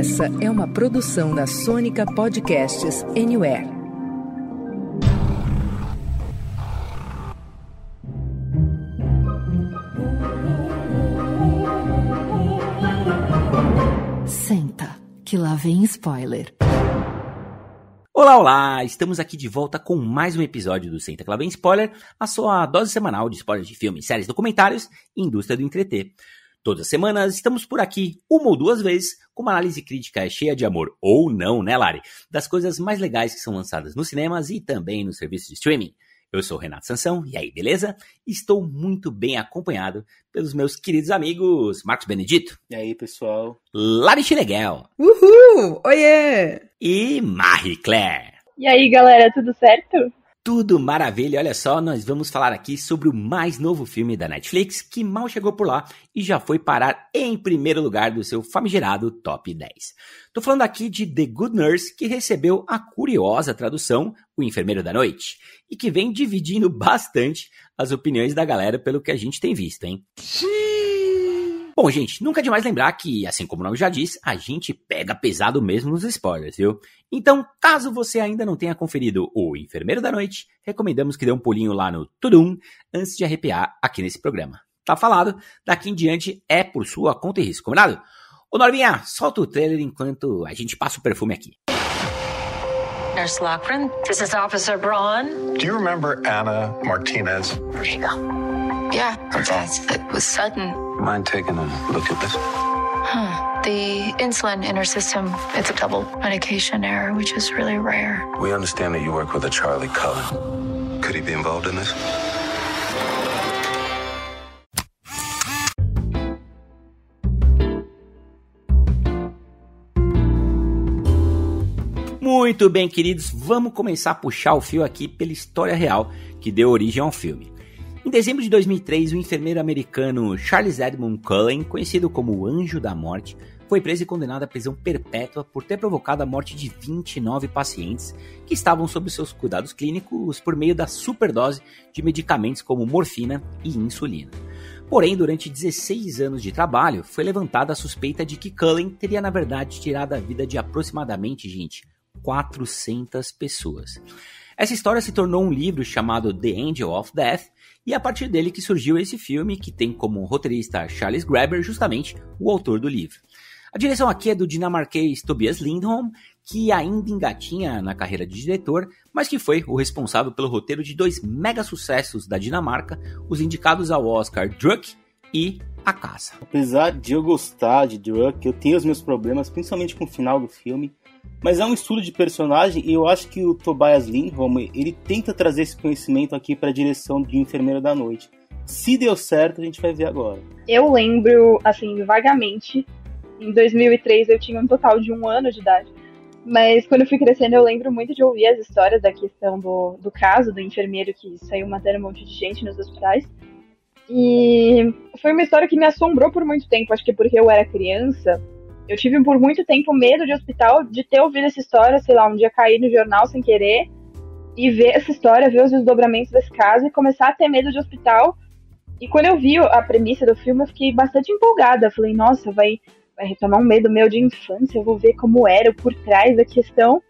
Essa é uma produção da Sônica Podcasts Anywhere. Senta, que lá vem spoiler. Olá, olá! Estamos aqui de volta com mais um episódio do Senta, que lá vem spoiler, a sua dose semanal de spoilers de filmes, séries, documentários e indústria do entreter. Todas as semanas estamos por aqui, uma ou duas vezes, com uma análise crítica cheia de amor, ou não, né, Lari? Das coisas mais legais que são lançadas nos cinemas e também nos serviços de streaming. Eu sou o Renato Sansão, e aí, beleza? Estou muito bem acompanhado pelos meus queridos amigos Marcos Benedito. E aí, pessoal? Lari Chileguel. Uhul! Oiê! E Marie Claire. E aí, galera, tudo certo? Tudo maravilha, olha só, nós vamos falar aqui sobre o mais novo filme da Netflix que mal chegou por lá e já foi parar em primeiro lugar do seu famigerado Top 10. Tô falando aqui de The Good Nurse, que recebeu a curiosa tradução O Enfermeiro da Noite e que vem dividindo bastante as opiniões da galera pelo que a gente tem visto, hein? Bom, gente, nunca é demais lembrar que, assim como o nome já diz, a gente pega pesado mesmo nos spoilers, viu? Então, caso você ainda não tenha conferido O Enfermeiro da Noite, recomendamos que dê um pulinho lá no Tudum antes de arrepiar aqui nesse programa. Tá falado? Daqui em diante é por sua conta e risco, combinado? Ô Norminha, solta o trailer enquanto a gente passa o perfume aqui. Nurse Lochran, this is Officer Braun. Do you remember Anna Martinez? Here you go. Yeah, it was sudden. Mind taking a look at this? The insulin in her system, it's a double medication error, which is really rare. We understand that you work with a Charlie Cullen. Could he be involved in this? Muito bem, queridos, vamos começar a puxar o fio aqui pela história real que deu origem ao filme. Em dezembro de 2003, o enfermeiro americano Charles Edmund Cullen, conhecido como o Anjo da Morte, foi preso e condenado à prisão perpétua por ter provocado a morte de 29 pacientes que estavam sob seus cuidados clínicos por meio da superdose de medicamentos como morfina e insulina. Porém, durante 16 anos de trabalho, foi levantada a suspeita de que Cullen teria, na verdade, tirado a vida de aproximadamente, 400 pessoas. Essa história se tornou um livro chamado The Angel of Death, e é a partir dele que surgiu esse filme, que tem como roteirista Charles Graeber, justamente o autor do livro. A direção aqui é do dinamarquês Tobias Lindholm, que ainda engatinha na carreira de diretor, mas que foi o responsável pelo roteiro de 2 mega sucessos da Dinamarca, os indicados ao Oscar Druk e A Caça. Apesar de eu gostar de Druk, eu tenho os meus problemas, principalmente com o final do filme, mas é um estudo de personagem e eu acho que o Tobias Lindholm, ele tenta trazer esse conhecimento aqui para a direção de Enfermeiro da Noite. Se deu certo, a gente vai ver agora. Eu lembro, assim, vagamente, em 2003 eu tinha um total de 1 ano de idade, mas quando eu fui crescendo eu lembro muito de ouvir as histórias da questão do caso do enfermeiro que saiu matando um monte de gente nos hospitais. E foi uma história que me assombrou por muito tempo, acho que porque eu era criança. Eu tive por muito tempo medo de hospital, de ter ouvido essa história, sei lá, um dia cair no jornal sem querer e ver essa história, ver os desdobramentos desse caso e começar a ter medo de hospital. E quando eu vi a premissa do filme, eu fiquei bastante empolgada. Falei, nossa, vai retomar um medo meu de infância, eu vou ver como era por trás da questão.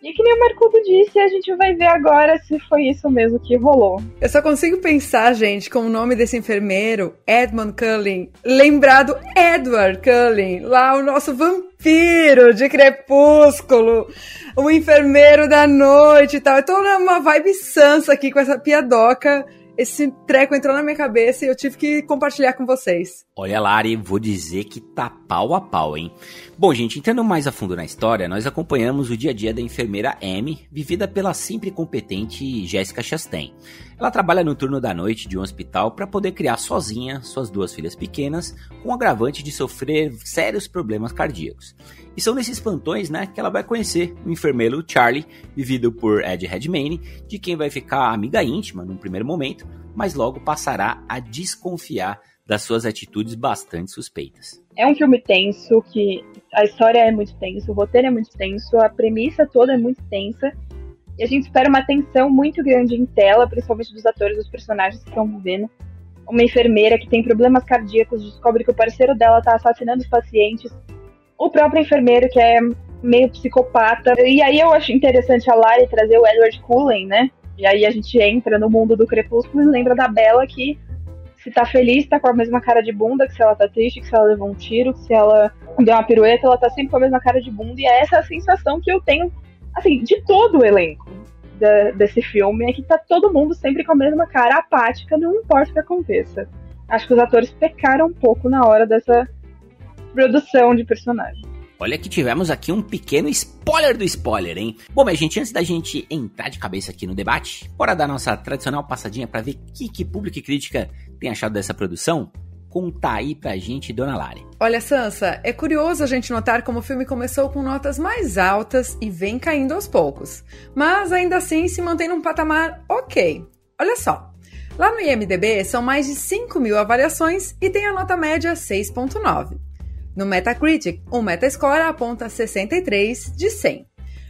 E que nem o Marcudo disse, a gente vai ver agora se foi isso mesmo que rolou. Eu só consigo pensar, gente, com o nome desse enfermeiro, Edmund Cullen, lembrado Edward Cullen, lá o nosso vampiro de Crepúsculo, o enfermeiro da noite e tal. Eu tô numa vibe Sansa aqui com essa piadoca. Esse treco entrou na minha cabeça e eu tive que compartilhar com vocês. Olha, Lari, vou dizer que tá pau a pau, hein? Bom, gente, entrando mais a fundo na história, nós acompanhamos o dia a dia da enfermeira Amy, vivida pela sempre competente Jessica Chastain. Ela trabalha no turno da noite de um hospital para poder criar sozinha suas 2 filhas pequenas, com o agravante de sofrer sérios problemas cardíacos. E são nesses plantões, né, que ela vai conhecer o enfermeiro Charlie, vivido por Ed Redmayne, de quem vai ficar amiga íntima num primeiro momento, mas logo passará a desconfiar das suas atitudes bastante suspeitas. É um filme tenso, que a história é muito tensa, o roteiro é muito tenso, a premissa toda é muito tensa, e a gente espera uma tensão muito grande em tela, principalmente dos atores, dos personagens que estão vivendo. Uma enfermeira que tem problemas cardíacos descobre que o parceiro dela está assassinando os pacientes o próprio enfermeiro, que é meio psicopata. E aí eu acho interessante a Lari trazer o Edward Cullen, né? E aí a gente entra no mundo do Crepúsculo e lembra da Bella, que se tá feliz, tá com a mesma cara de bunda, que se ela tá triste, que se ela levou um tiro, que se ela deu uma pirueta, ela tá sempre com a mesma cara de bunda. E é essa a sensação que eu tenho, assim, de todo o elenco desse filme, é que tá todo mundo sempre com a mesma cara apática, não importa o que aconteça. Acho que os atores pecaram um pouco na hora dessa produção de personagem. Olha que tivemos aqui um pequeno spoiler do spoiler, hein? Bom, mas gente, antes da gente entrar de cabeça aqui no debate, bora dar nossa tradicional passadinha pra ver o que público e crítica tem achado dessa produção? Conta aí pra gente, dona Lari. Olha, Sansa, é curioso a gente notar como o filme começou com notas mais altas e vem caindo aos poucos, mas ainda assim se mantém num patamar ok. Olha só, lá no IMDb são mais de 5.000 avaliações e tem a nota média 6.9. No Metacritic, o Metascore aponta 63 de 100.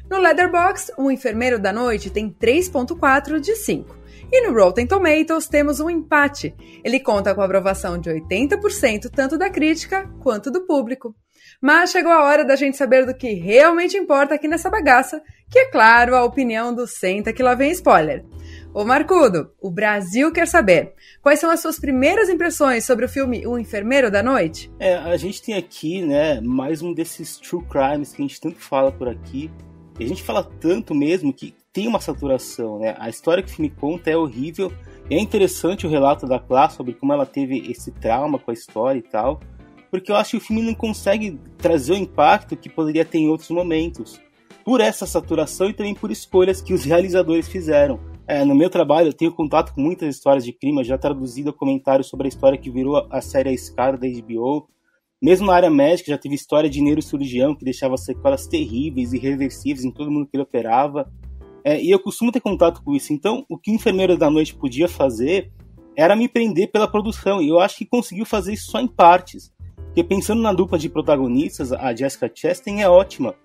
No Letterboxd, o Enfermeiro da Noite tem 3.4 de 5. E no Rotten Tomatoes temos um empate. Ele conta com a aprovação de 80% tanto da crítica quanto do público. Mas chegou a hora da gente saber do que realmente importa aqui nessa bagaça, que é claro a opinião do Senta que lá vem spoiler. Ô Marcudo, o Brasil quer saber, quais são as suas primeiras impressões sobre o filme O Enfermeiro da Noite? A gente tem aqui, né, mais um desses true crimes que a gente tanto fala por aqui, e a gente fala tanto mesmo que tem uma saturação, né, a história que o filme conta é horrível, e é interessante o relato da Clara sobre como ela teve esse trauma com a história e tal, porque eu acho que o filme não consegue trazer o impacto que poderia ter em outros momentos, por essa saturação e também por escolhas que os realizadores fizeram. No meu trabalho eu tenho contato com muitas histórias de crime, já traduzido comentários sobre a história que virou a série A Escada da HBO. Mesmo na área médica já teve história de neurocirurgião que deixava sequelas terríveis e irreversíveis em todo mundo que ele operava. E eu costumo ter contato com isso, então o que o Enfermeiro da Noite podia fazer era me prender pela produção, e eu acho que conseguiu fazer isso só em partes. Porque pensando na dupla de protagonistas, a Jessica Chastain é ótima,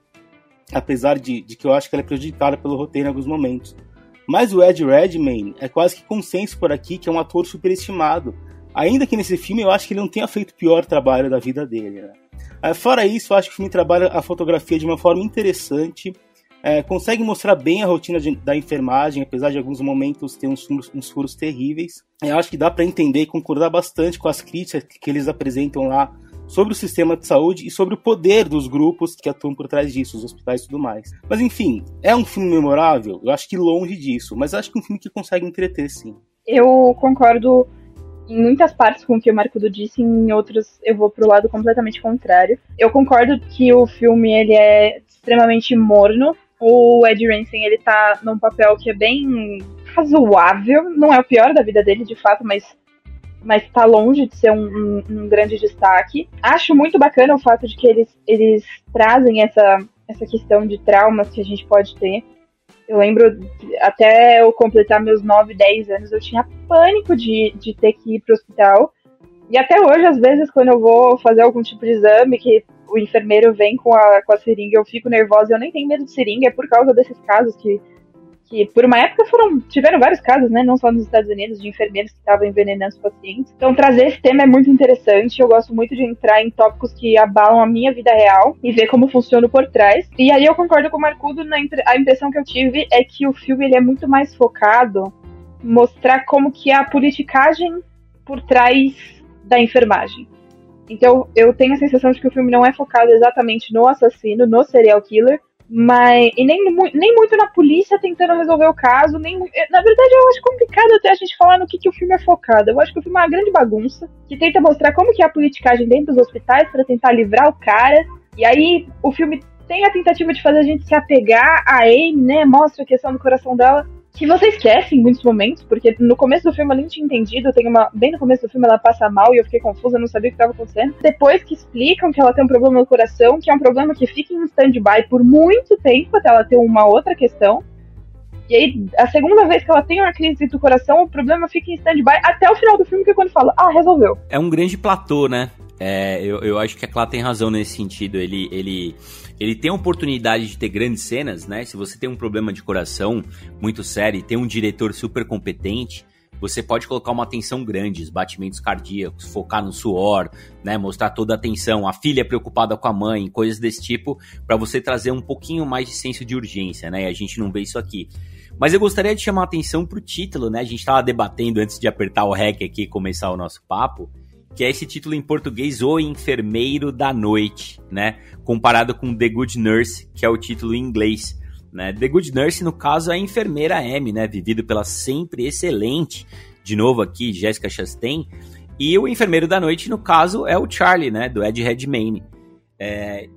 apesar de que eu acho que ela é prejudicada pelo roteiro em alguns momentos. Mas o Ed Redmayne é quase que consenso por aqui que é um ator superestimado. Ainda que nesse filme eu acho que ele não tenha feito o pior trabalho da vida dele, né? Fora isso, eu acho que o filme trabalha a fotografia de uma forma interessante, consegue mostrar bem a rotina da enfermagem, apesar de alguns momentos ter uns furos terríveis. Eu acho que dá para entender e concordar bastante com as críticas que eles apresentam lá sobre o sistema de saúde e sobre o poder dos grupos que atuam por trás disso, os hospitais e tudo mais. Mas enfim, é um filme memorável? Eu acho que longe disso, mas acho que é um filme que consegue entreter, sim. Eu concordo em muitas partes com o que o Marcudo disse, em outras eu vou pro lado completamente contrário. Eu concordo que o filme ele é extremamente morno. O Ed Renson, ele tá num papel que é bem razoável, não é o pior da vida dele, de fato, mas tá longe de ser um grande destaque. Acho muito bacana o fato de que eles trazem essa questão de traumas que a gente pode ter. Eu lembro, até eu completar meus 9, 10 anos, eu tinha pânico de ter que ir pro hospital. E até hoje, às vezes, quando eu vou fazer algum tipo de exame, que o enfermeiro vem com a seringa, eu fico nervosa. Eu nem tenho medo de seringa, é por causa desses casos que por uma época tiveram vários casos, né, não só nos Estados Unidos, de enfermeiros que estavam envenenando os pacientes. Então trazer esse tema é muito interessante, eu gosto muito de entrar em tópicos que abalam a minha vida real e ver como funciona por trás. E aí eu concordo com o Marcudo, a impressão que eu tive é que o filme ele é muito mais focado em mostrar como que é a politicagem por trás da enfermagem. Então eu tenho a sensação de que o filme não é focado exatamente no assassino, no serial killer, mas e nem muito na polícia tentando resolver o caso, na verdade eu acho complicado até a gente falar no que o filme é focado. Eu acho que o filme é uma grande bagunça, que tenta mostrar como que é a politicagem dentro dos hospitais para tentar livrar o cara, e aí o filme tem a tentativa de fazer a gente se apegar a Amy, né, mostra a questão do coração dela, que você esquece em muitos momentos, porque no começo do filme eu nem tinha entendido, bem no começo do filme ela passa mal e eu fiquei confusa, não sabia o que estava acontecendo. Depois que explicam que ela tem um problema no coração, que é um problema que fica em stand-by por muito tempo, até ela ter uma outra questão. E aí, a segunda vez que ela tem uma crise do coração, o problema fica em stand-by até o final do filme, que é quando fala, resolveu. É um grande platô, né? Eu acho que a Clara tem razão nesse sentido. Ele tem a oportunidade de ter grandes cenas, né? Se você tem um problema de coração muito sério e tem um diretor super competente, você pode colocar uma tensão grande, os batimentos cardíacos, focar no suor, né, mostrar toda a atenção, a filha preocupada com a mãe, coisas desse tipo, para você trazer um pouquinho mais de senso de urgência, né, e a gente não vê isso aqui. Mas eu gostaria de chamar a atenção pro título, né, a gente tava debatendo antes de apertar o REC aqui e começar o nosso papo, que é esse título em português, O Enfermeiro da Noite, né, comparado com The Good Nurse, que é o título em inglês, né. The Good Nurse, no caso, é a enfermeira Amy, né, vivido pela sempre excelente, de novo aqui, Jessica Chastain, e o Enfermeiro da Noite, no caso, é o Charlie, né, do Ed Redmayne.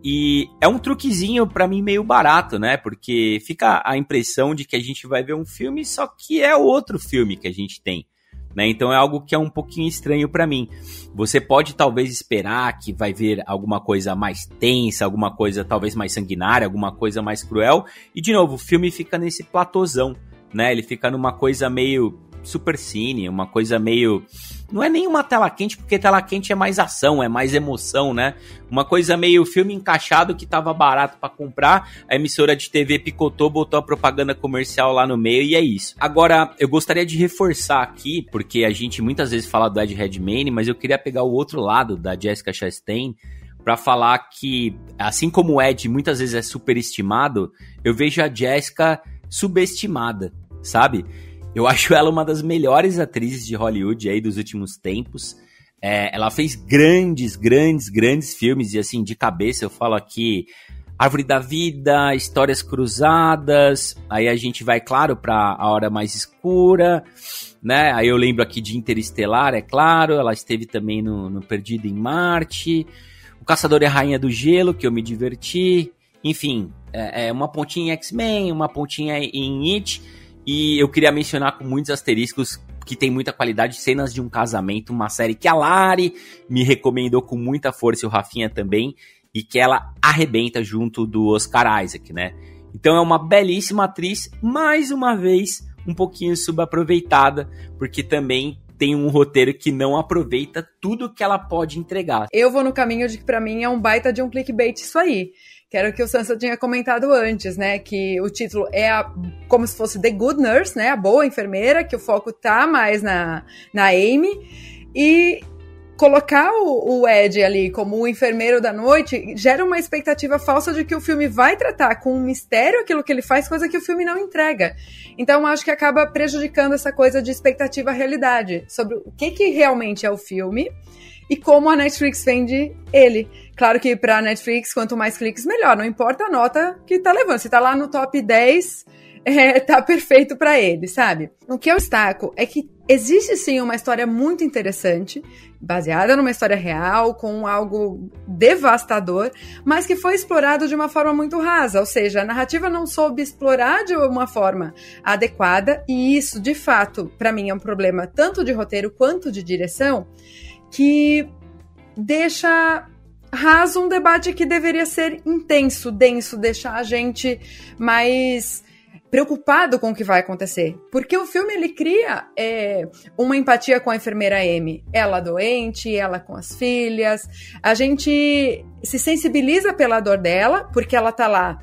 E é um truquezinho pra mim meio barato, né, porque fica a impressão de que a gente vai ver um filme, só que é outro filme que a gente tem. Né? Então é algo que é um pouquinho estranho pra mim. Você pode talvez esperar que vai ver alguma coisa mais tensa, alguma coisa talvez mais sanguinária, alguma coisa mais cruel, e de novo, o filme fica nesse platôzão, né? Ele fica numa coisa meio super cine, uma coisa meio... Não é nem uma tela quente, porque tela quente é mais ação, é mais emoção, né? Uma coisa meio filme encaixado que tava barato pra comprar, a emissora de TV picotou, botou a propaganda comercial lá no meio e é isso. Agora, eu gostaria de reforçar aqui, porque a gente muitas vezes fala do Ed Redmayne, mas eu queria pegar o outro lado da Jessica Chastain pra falar que, assim como o Ed muitas vezes é superestimado, eu vejo a Jessica subestimada, sabe? Eu acho ela uma das melhores atrizes de Hollywood aí dos últimos tempos. Ela fez grandes filmes, e assim, de cabeça eu falo aqui Árvore da Vida, Histórias Cruzadas, aí a gente vai, claro, pra A Hora Mais Escura, né? Aí eu lembro aqui de Interestelar, é claro, ela esteve também no Perdido em Marte, O Caçador e a Rainha do Gelo, que eu me diverti, enfim, uma pontinha em X-Men, uma pontinha em It. E eu queria mencionar com muitos asteriscos que tem muita qualidade, Cenas de um Casamento, uma série que a Lari me recomendou com muita força, e o Rafinha também, e que ela arrebenta junto do Oscar Isaac, né? Então é uma belíssima atriz, mais uma vez, um pouquinho subaproveitada, porque também tem um roteiro que não aproveita tudo que ela pode entregar. Eu vou no caminho de que pra mim é um baita de um clickbait isso aí. Que era o que o Sansa tinha comentado antes, né? Que o título é como se fosse The Good Nurse, né? A boa enfermeira, que o foco tá mais na Amy. E colocar o Ed ali como o enfermeiro da noite gera uma expectativa falsa de que o filme vai tratar com um mistério aquilo que ele faz, coisa que o filme não entrega. Então acho que acaba prejudicando essa coisa de expectativa-realidade sobre o que realmente é o filme e como a Netflix vende ele. Claro que pra Netflix, quanto mais cliques, melhor. Não importa a nota que tá levando. Se tá lá no top 10, tá perfeito pra ele, sabe? O que eu destaco é que existe sim uma história muito interessante, baseada numa história real, com algo devastador, mas que foi explorado de uma forma muito rasa. Ou seja, a narrativa não soube explorar de uma forma adequada, e isso, de fato, pra mim é um problema tanto de roteiro quanto de direção, que deixa raso um debate que deveria ser intenso, denso, deixar a gente mais preocupado com o que vai acontecer. Porque o filme, ele cria uma empatia com a enfermeira Amy. Ela doente, ela com as filhas. A gente se sensibiliza pela dor dela, porque ela tá lá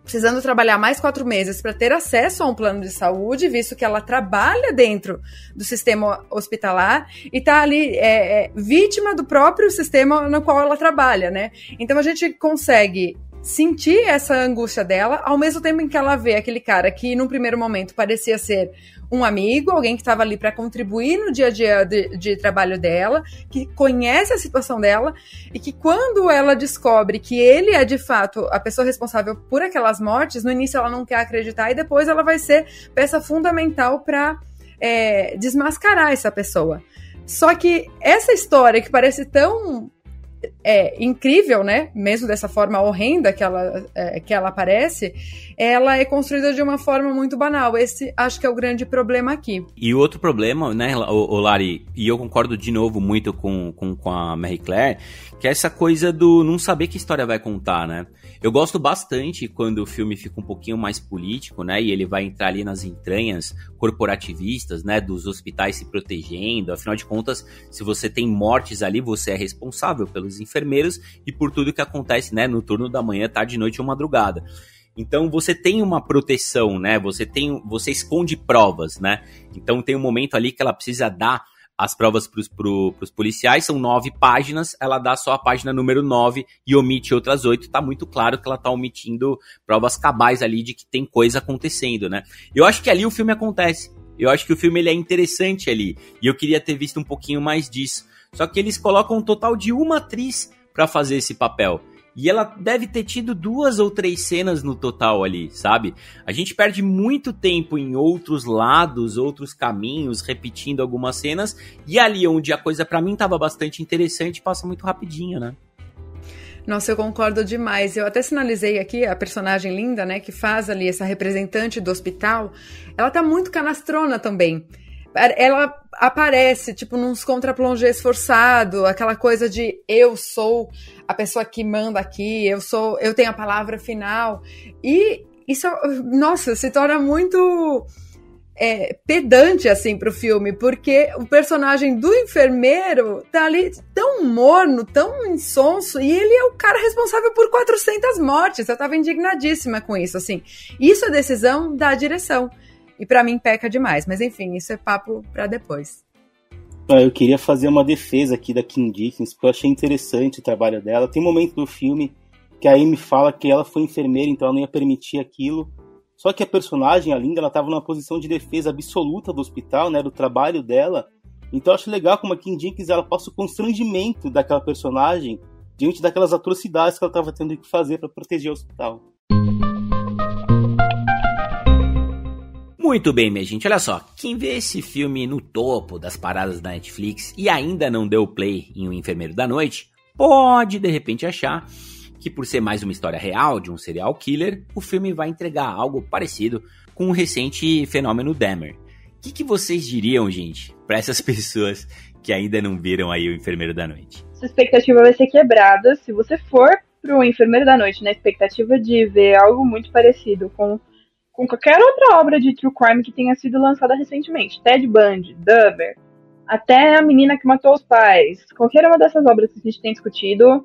precisando trabalhar mais 4 meses para ter acesso a um plano de saúde, visto que ela trabalha dentro do sistema hospitalar e tá ali vítima do próprio sistema no qual ela trabalha, né? Então a gente consegue sentir essa angústia dela, ao mesmo tempo em que ela vê aquele cara que, num primeiro momento, parecia ser um amigo, alguém que estava ali para contribuir no dia a dia de trabalho dela, que conhece a situação dela, e que quando ela descobre que ele é, de fato, a pessoa responsável por aquelas mortes, no início ela não quer acreditar, e depois ela vai ser peça fundamental para desmascarar essa pessoa. Só que essa história, que parece tão incrível, né? Mesmo dessa forma horrenda que ela aparece, ela é construída de uma forma muito banal. Esse acho que é o grande problema aqui. E o outro problema, né, o Lari, e eu concordo de novo muito com a Marie Claire, que é essa coisa do não saber que história vai contar, né? Eu gosto bastante quando o filme fica um pouquinho mais político, né? E ele vai entrar ali nas entranhas corporativistas, né? Dos hospitais se protegendo. Afinal de contas, se você tem mortes ali, você é responsável pelos enfermeiros e por tudo que acontece, né? No turno da manhã, tarde, noite ou madrugada. Então você tem uma proteção, né? Você esconde provas, né? Então tem um momento ali que ela precisa dar as provas pros policiais, são 9 páginas, ela dá só a página número 9 e omite outras 8, tá muito claro que ela tá omitindo provas cabais ali de que tem coisa acontecendo, né? Eu acho que ali o filme acontece, eu acho que o filme ele é interessante ali, e eu queria ter visto um pouquinho mais disso, só que eles colocam um total de uma atriz pra fazer esse papel. E ela deve ter tido 2 ou 3 cenas no total ali, sabe? A gente perde muito tempo em outros lados, outros caminhos, repetindo algumas cenas. E ali onde a coisa pra mim tava bastante interessante, passa muito rapidinho, né? Nossa, eu concordo demais. Eu até sinalizei aqui a personagem linda, né, que faz ali essa representante do hospital. Ela tá muito canastrona também. Ela aparece, tipo, nos contraplongés forçado, aquela coisa de eu sou a pessoa que manda aqui, eu tenho a palavra final. E isso, nossa, se torna muito pedante, assim, pro filme, porque o personagem do enfermeiro tá ali tão morno, tão insonso, e ele é o cara responsável por 400 mortes. Eu tava indignadíssima com isso, assim. Isso é decisão da direção. E pra mim peca demais, mas enfim, isso é papo pra depois. Eu queria fazer uma defesa aqui da Kim Dickens, porque eu achei interessante o trabalho dela. Tem um momento do filme que a Amy fala que ela foi enfermeira, então ela não ia permitir aquilo. Só que a personagem, a Linda, ela estava numa posição de defesa absoluta do hospital, né, do trabalho dela. Então eu acho legal como a Kim Dickens ela passa o constrangimento daquela personagem diante daquelas atrocidades que ela estava tendo que fazer para proteger o hospital. Muito bem, minha gente, olha só, quem vê esse filme no topo das paradas da Netflix e ainda não deu play em O Enfermeiro da Noite, pode de repente achar que por ser mais uma história real de um serial killer, o filme vai entregar algo parecido com o recente fenômeno Dahmer. O que vocês diriam, gente, para essas pessoas que ainda não viram aí O Enfermeiro da Noite? Sua expectativa vai ser quebrada se você for pro Enfermeiro da Noite na expectativa de ver algo muito parecido com qualquer outra obra de true crime que tenha sido lançada recentemente. Ted Bundy, Dahmer, até A Menina que Matou os Pais. Qualquer uma dessas obras que a gente tem discutido,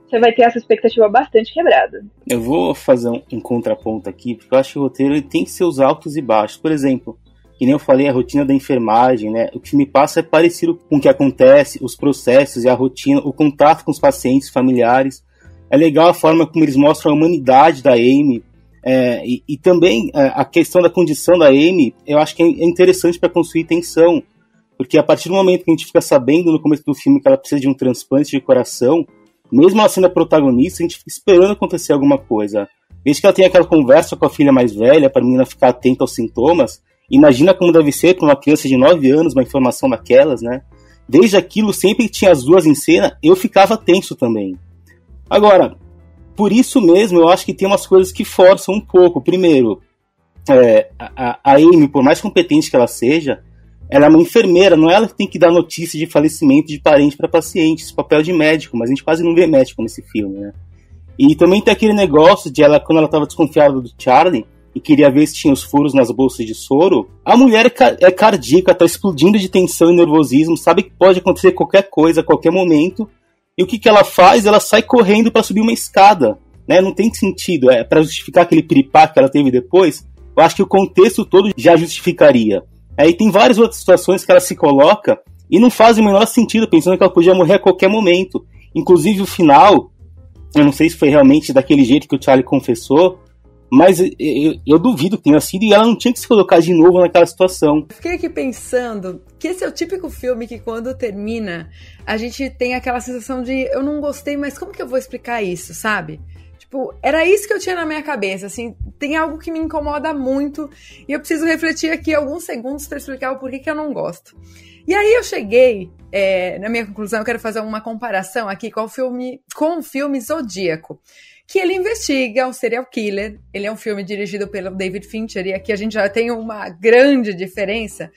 você vai ter essa expectativa bastante quebrada. Eu vou fazer um contraponto aqui, porque eu acho que o roteiro ele tem seus altos e baixos. Por exemplo, que nem eu falei, a rotina da enfermagem, né? O que me passa é parecido com o que acontece, os processos e a rotina, o contato com os pacientes, familiares. É legal a forma como eles mostram a humanidade da Amy. E também a questão da condição da Amy, eu acho que é interessante para construir tensão, porque a partir do momento que a gente fica sabendo no começo do filme que ela precisa de um transplante de coração, mesmo ela sendo a protagonista, a gente fica esperando acontecer alguma coisa. Desde que ela tem aquela conversa com a filha mais velha, para a menina ficar atenta aos sintomas, imagina como deve ser para uma criança de 9 anos uma informação daquelas, né? Desde aquilo, sempre que tinha as duas em cena, eu ficava tenso também. Agora, por isso mesmo, eu acho que tem umas coisas que forçam um pouco. Primeiro, a Amy, por mais competente que ela seja, ela é uma enfermeira, não é ela que tem que dar notícia de falecimento de parente para paciente, esse papel de médico, mas a gente quase não vê médico nesse filme, né? E também tem aquele negócio de ela, quando ela estava desconfiada do Charlie e queria ver se tinha os furos nas bolsas de soro, a mulher é cardíaca, tá explodindo de tensão e nervosismo, sabe que pode acontecer qualquer coisa a qualquer momento. E o que ela faz? Ela sai correndo para subir uma escada, né? Não tem sentido, para justificar aquele piripá que ela teve depois. Eu acho que o contexto todo já justificaria. Aí tem várias outras situações que ela se coloca e não faz o menor sentido, pensando que ela podia morrer a qualquer momento. Inclusive o final, eu não sei se foi realmente daquele jeito que o Charlie confessou, mas eu duvido que tenha sido, e ela não tinha que se colocar de novo naquela situação. Fiquei aqui pensando que esse é o típico filme que quando termina, a gente tem aquela sensação de eu não gostei, mas como que eu vou explicar isso, sabe? Tipo, era isso que eu tinha na minha cabeça, assim, tem algo que me incomoda muito e eu preciso refletir aqui alguns segundos para explicar o porquê que eu não gosto. E aí eu cheguei, na minha conclusão, eu quero fazer uma comparação aqui com o filme Zodíaco, que ele investiga um serial killer. Ele é um filme dirigido pelo David Fincher, e aqui a gente já tem uma grande diferença.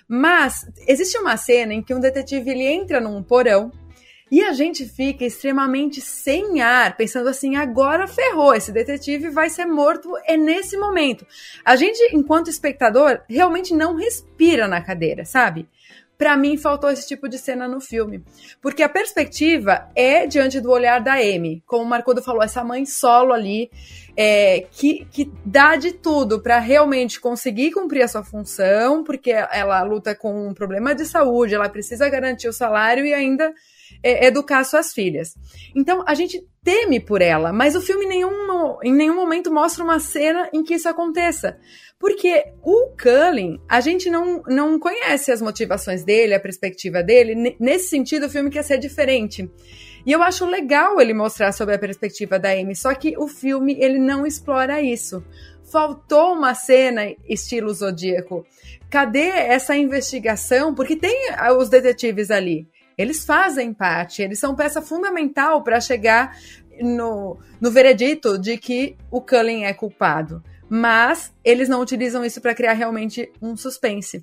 Mas existe uma cena em que um detetive ele entra num porão e a gente fica extremamente sem ar, pensando assim, agora ferrou, esse detetive vai ser morto nesse momento. A gente, enquanto espectador, realmente não respira na cadeira, sabe? Pra mim, faltou esse tipo de cena no filme. Porque a perspectiva é diante do olhar da Amy. Como o Marcudo falou, essa mãe solo ali, que dá de tudo pra realmente conseguir cumprir a sua função, porque ela luta com um problema de saúde, ela precisa garantir o salário e ainda educar suas filhas. Então, a gente teme por ela, mas o filme em nenhum momento mostra uma cena em que isso aconteça. Porque o Cullen, a gente não conhece as motivações dele, a perspectiva dele. Nesse sentido, o filme quer ser diferente. E eu acho legal ele mostrar sobre a perspectiva da Amy, só que o filme ele não explora isso. Faltou uma cena estilo Zodíaco. Cadê essa investigação? Porque tem os detetives ali. Eles fazem parte, eles são peça fundamental para chegar no veredito de que o Cullen é culpado. Mas eles não utilizam isso para criar realmente um suspense.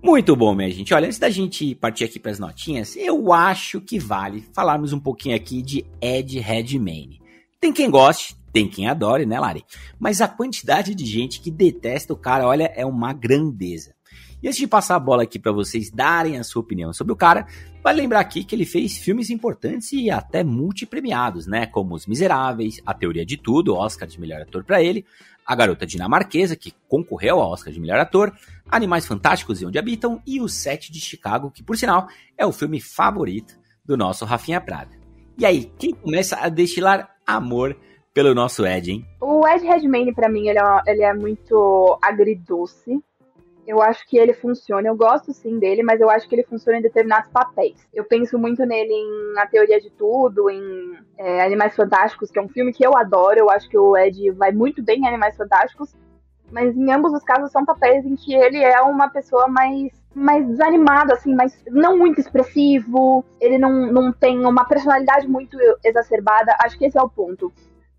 Muito bom, minha gente. Olha, antes da gente partir aqui para as notinhas, eu acho que vale falarmos um pouquinho aqui de Ed Redmayne. Tem quem goste, tem quem adore, né, Lari? Mas a quantidade de gente que detesta o cara, olha, é uma grandeza. E antes de passar a bola aqui para vocês darem a sua opinião sobre o cara, vale lembrar aqui que ele fez filmes importantes e até multipremiados, né? Como Os Miseráveis, A Teoria de Tudo, Oscar de Melhor Ator para ele, A Garota Dinamarquesa, que concorreu ao Oscar de Melhor Ator, Animais Fantásticos e Onde Habitam e O Sete de Chicago, que por sinal é o filme favorito do nosso Rafinha Prada. E aí, quem começa a destilar amor pelo nosso Ed, hein? O Ed Redmayne, pra mim, ele é muito agridoce. Eu acho que ele funciona, eu gosto sim dele, mas eu acho que ele funciona em determinados papéis. Eu penso muito nele em A Teoria de Tudo, em Animais Fantásticos, que é um filme que eu adoro, eu acho que o Ed vai muito bem em Animais Fantásticos, mas em ambos os casos são papéis em que ele é uma pessoa mais desanimado, assim, mas não muito expressivo, ele não tem uma personalidade muito exacerbada. Acho que esse é o ponto.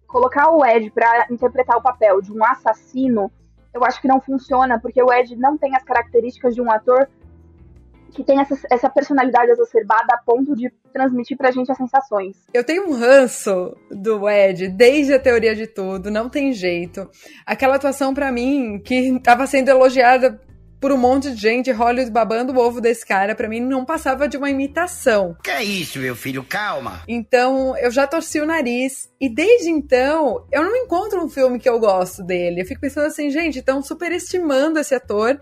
Colocar o Ed pra interpretar o papel de um assassino, eu acho que não funciona, porque o Ed não tem as características de um ator que tem essa personalidade exacerbada a ponto de transmitir pra gente as sensações. Eu tenho um ranço do Ed desde A Teoria de Tudo, não tem jeito. Aquela atuação pra mim, que tava sendo elogiada por um monte de gente, Hollywood babando o ovo desse cara, pra mim não passava de uma imitação. Que é isso, meu filho? Calma! Então, eu já torci o nariz, e desde então, eu não encontro um filme que eu gosto dele. Eu fico pensando assim, gente, estão superestimando esse ator.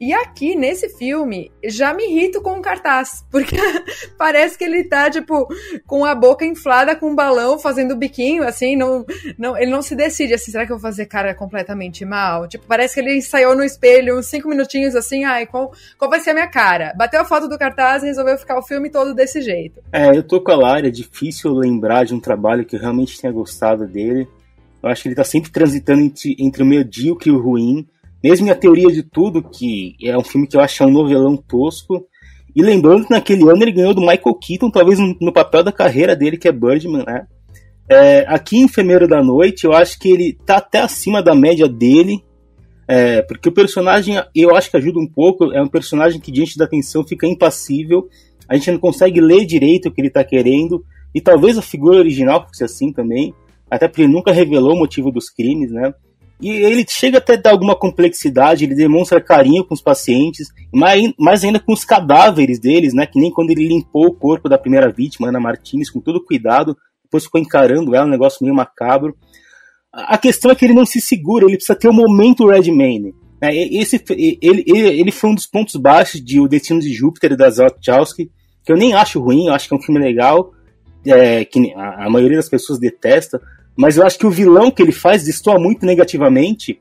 E aqui, nesse filme, já me irrito com o cartaz, porque parece que ele tá, tipo, com a boca inflada com um balão, fazendo biquinho, assim, ele não se decide, assim, será que eu vou fazer cara completamente mal? Tipo, parece que ele ensaiou no espelho uns 5 minutinhos, assim, qual vai ser a minha cara? Bateu a foto do cartaz e resolveu ficar o filme todo desse jeito. Eu tô com a Lari, é difícil lembrar de um trabalho que eu realmente tenha gostado dele. Eu acho que ele tá sempre transitando entre o medíocre e o ruim. Mesmo em A Teoria de Tudo, que é um filme que eu acho um novelão tosco. E lembrando que naquele ano ele ganhou do Michael Keaton, talvez no papel da carreira dele, que é Birdman, né? Aqui em Enfermeiro da Noite, eu acho que ele tá até acima da média dele. Porque o personagem, eu acho que ajuda um pouco. É um personagem que, diante da tensão, fica impassível. A gente não consegue ler direito o que ele tá querendo. E talvez a figura original fosse assim também. Até porque ele nunca revelou o motivo dos crimes, né? E ele chega até a dar alguma complexidade, ele demonstra carinho com os pacientes, mais ainda com os cadáveres deles, né? Que nem quando ele limpou o corpo da primeira vítima, Ana Martinez, com todo cuidado, depois ficou encarando ela, um negócio meio macabro. A questão é que ele não se segura, ele precisa ter um momento Redmayne. Ele foi um dos pontos baixos de O Destino de Júpiter, da Wachowski, que eu nem acho ruim, eu acho que é um filme legal, que a maioria das pessoas detesta, mas eu acho que o vilão que ele faz destoa muito negativamente,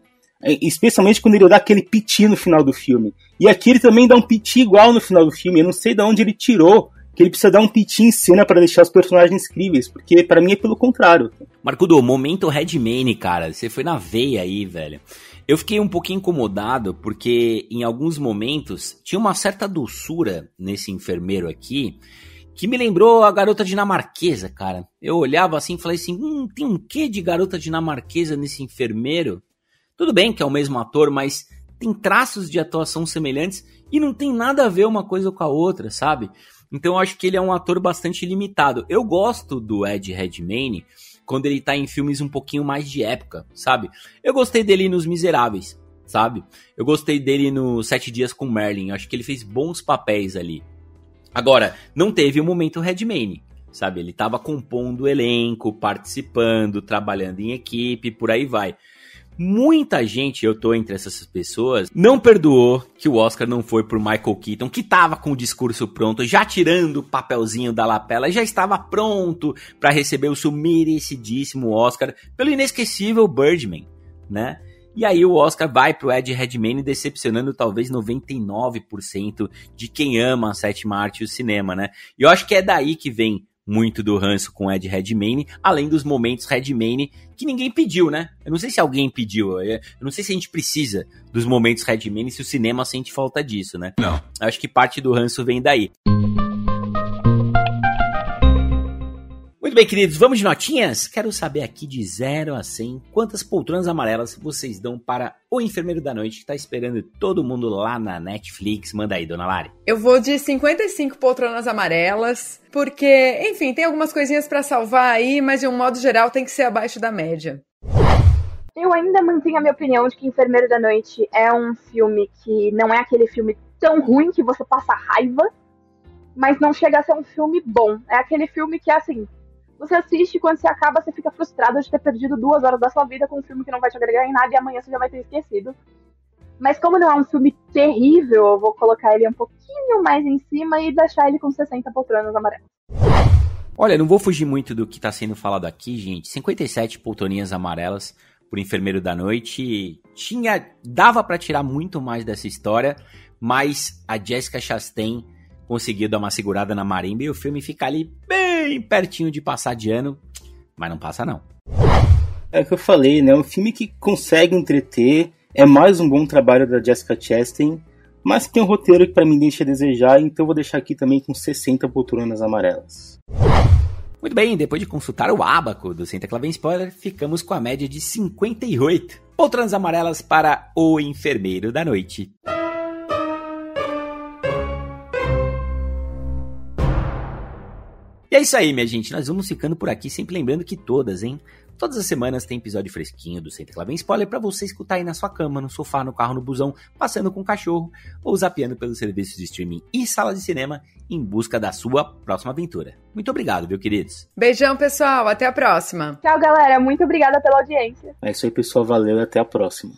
especialmente quando ele dá aquele piti no final do filme. E aqui ele também dá um piti igual no final do filme. Eu não sei de onde ele tirou que ele precisa dar um piti em cena para deixar os personagens incríveis, porque para mim é pelo contrário. Marcudo, momento Redmayne, cara, você foi na veia aí, velho. Eu fiquei um pouquinho incomodado porque em alguns momentos tinha uma certa doçura nesse enfermeiro aqui, que me lembrou a Garota Dinamarquesa, cara. Eu olhava assim e falei assim, tem um quê de Garota Dinamarquesa nesse enfermeiro? Tudo bem que é o mesmo ator, mas tem traços de atuação semelhantes e não tem nada a ver uma coisa com a outra, sabe? Então eu acho que ele é um ator bastante limitado. Eu gosto do Ed Redmayne quando ele tá em filmes um pouquinho mais de época, sabe? Eu gostei dele nos Miseráveis. sabe? Eu gostei dele no 7 Dias com Merlin, eu acho que ele fez bons papéis ali. Agora, não teve o momento Redmayne, sabe? Ele tava compondo o elenco, participando, trabalhando em equipe, por aí vai. Muita gente, eu tô entre essas pessoas, não perdoou que o Oscar não foi por Michael Keaton, que tava com o discurso pronto, já tirando o papelzinho da lapela, já estava pronto para receber o seu merecidíssimo Oscar pelo inesquecível Birdman, né? E aí o Oscar vai pro Ed Redmayne, decepcionando talvez 99% de quem ama a sétima arte e o cinema, né? E eu acho que é daí que vem muito do ranço com Ed Redmayne, além dos momentos Redmayne que ninguém pediu, né? Eu não sei se alguém pediu, eu não sei se a gente precisa dos momentos Redmayne, se o cinema sente falta disso, né? Não. Eu acho que parte do ranço vem daí. Muito bem, queridos, vamos de notinhas? Quero saber aqui de 0 a 100 quantas poltronas amarelas vocês dão para O Enfermeiro da Noite, que tá esperando todo mundo lá na Netflix. Manda aí, dona Lari. Eu vou de 55 poltronas amarelas, porque, enfim, tem algumas coisinhas pra salvar aí, mas de um modo geral tem que ser abaixo da média. Eu ainda mantenho a minha opinião de que Enfermeiro da Noite é um filme que não é aquele filme tão ruim que você passa raiva, mas não chega a ser um filme bom. É aquele filme que, assim, você assiste e quando você acaba, você fica frustrado de ter perdido 2 horas da sua vida com um filme que não vai te agregar em nada e amanhã você já vai ter esquecido. Mas como não é um filme terrível, eu vou colocar ele um pouquinho mais em cima e deixar ele com 60 poltronas amarelas. Olha, não vou fugir muito do que está sendo falado aqui, gente. 57 poltroninhas amarelas por Enfermeiro da Noite. Dava para tirar muito mais dessa história, mas a Jessica Chastain conseguiu dar uma segurada na marimba e o filme fica ali bem pertinho de passar de ano, mas não passa não. É o que eu falei, né? Um filme que consegue entreter, é mais um bom trabalho da Jessica Chastain, mas tem um roteiro que pra mim deixa a desejar, então eu vou deixar aqui também com 60 poltronas amarelas. Muito bem, depois de consultar o ábaco do Senta Clave Spoiler, ficamos com a média de 58 poltronas amarelas para O Enfermeiro da Noite. E é isso aí, minha gente. Nós vamos ficando por aqui, sempre lembrando que todas as semanas tem episódio fresquinho do Senta Clave Spoiler pra você escutar aí na sua cama, no sofá, no carro, no busão, passeando com o cachorro ou zapeando pelos serviços de streaming e sala de cinema em busca da sua próxima aventura. Muito obrigado, viu, queridos? Beijão, pessoal. Até a próxima. Tchau, galera. Muito obrigada pela audiência. É isso aí, pessoal. Valeu e até a próxima.